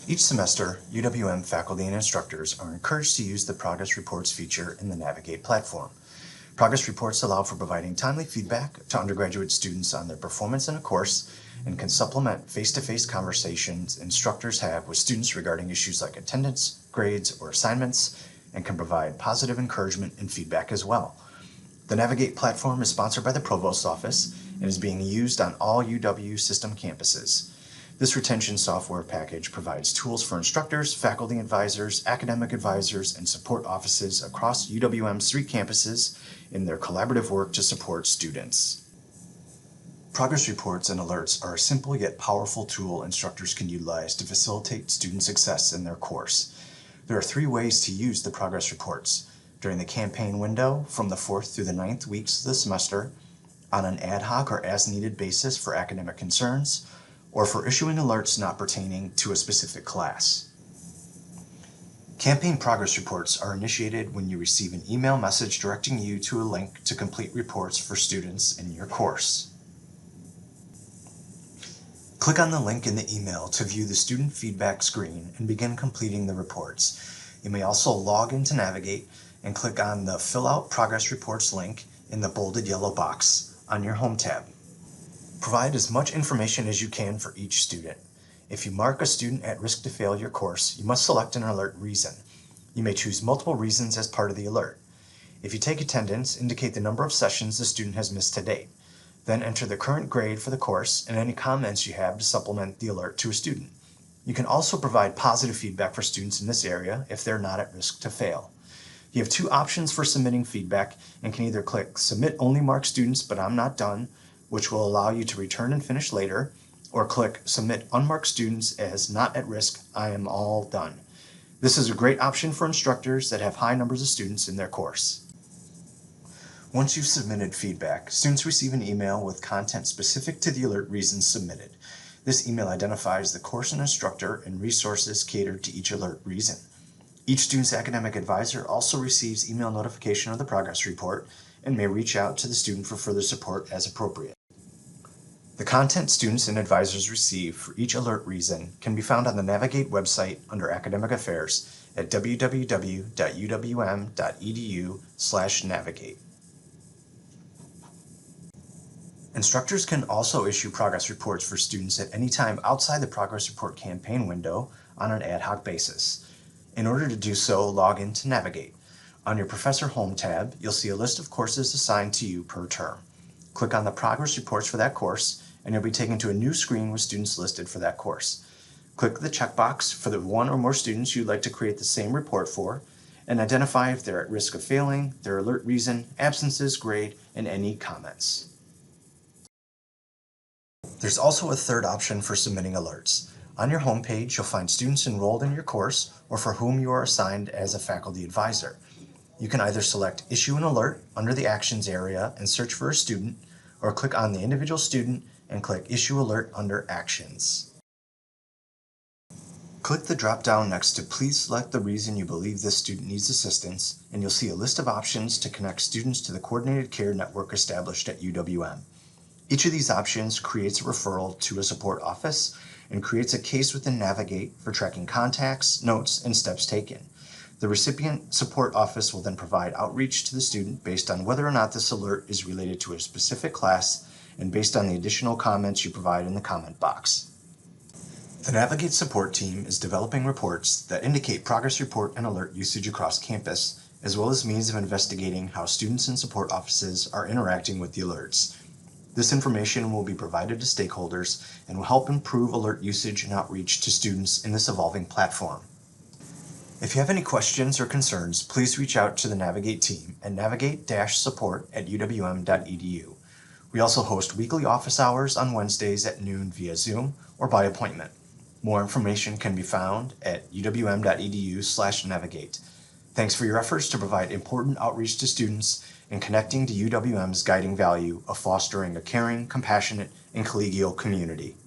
Each semester, UWM faculty and instructors are encouraged to use the Progress Reports feature in the Navigate platform. Progress Reports allow for providing timely feedback to undergraduate students on their performance in a course and can supplement face-to-face conversations instructors have with students regarding issues like attendance, grades, or assignments, and can provide positive encouragement and feedback as well. The Navigate platform is sponsored by the Provost's Office and is being used on all UW system campuses. This retention software package provides tools for instructors, faculty advisors, academic advisors, and support offices across UWM's 3 campuses in their collaborative work to support students. Progress reports and alerts are a simple yet powerful tool instructors can utilize to facilitate student success in their course. There are 3 ways to use the progress reports: during the campaign window from the 4th through the 9th weeks of the semester, on an ad hoc or as-needed basis for academic concerns, or for issuing alerts not pertaining to a specific class. Campaign progress reports are initiated when you receive an email message directing you to a link to complete reports for students in your course. Click on the link in the email to view the student feedback screen and begin completing the reports. You may also log into Navigate and click on the Fill Out Progress Reports link in the bolded yellow box on your Home tab. Provide as much information as you can for each student. If you mark a student at risk to fail your course, you must select an alert reason. You may choose multiple reasons as part of the alert. If you take attendance, indicate the number of sessions the student has missed to date. Then enter the current grade for the course and any comments you have to supplement the alert to a student. You can also provide positive feedback for students in this area if they're not at risk to fail. You have 2 options for submitting feedback and can either click Submit Only Marked Students but I'm Not Done, which will allow you to return and finish later, or click Submit Unmarked Students as Not at Risk, I Am All Done. This is a great option for instructors that have high numbers of students in their course. Once you've submitted feedback, students receive an email with content specific to the alert reasons submitted. This email identifies the course and instructor and resources catered to each alert reason. Each student's academic advisor also receives email notification of the progress report and may reach out to the student for further support as appropriate. The content students and advisors receive for each alert reason can be found on the Navigate website under Academic Affairs at www.uwm.edu/navigate. Instructors can also issue progress reports for students at any time outside the progress report campaign window on an ad hoc basis. In order to do so, log in to Navigate. On your Professor Home tab, you'll see a list of courses assigned to you per term. Click on the progress reports for that course, and you'll be taken to a new screen with students listed for that course. Click the checkbox for the 1 or more students you'd like to create the same report for, and identify if they're at risk of failing, their alert reason, absences, grade, and any comments. There's also a 3rd option for submitting alerts. On your home page, you'll find students enrolled in your course or for whom you are assigned as a faculty advisor. You can either select Issue an Alert under the Actions area and search for a student, or click on the individual student and click Issue Alert under Actions. Click the drop-down next to Please select the reason you believe this student needs assistance, and you'll see a list of options to connect students to the coordinated care network established at UWM. Each of these options creates a referral to a support office and creates a case within Navigate for tracking contacts, notes, and steps taken. The recipient support office will then provide outreach to the student based on whether or not this alert is related to a specific class and based on the additional comments you provide in the comment box. The Navigate support team is developing reports that indicate progress report and alert usage across campus, as well as means of investigating how students and support offices are interacting with the alerts. This information will be provided to stakeholders and will help improve alert usage and outreach to students in this evolving platform. If you have any questions or concerns, please reach out to the Navigate team at navigate-support@uwm.edu. We also host weekly office hours on Wednesdays at noon via Zoom or by appointment. More information can be found at uwm.edu/navigate. Thanks for your efforts to provide important outreach to students and connecting to UWM's guiding value of fostering a caring, compassionate, and collegial community.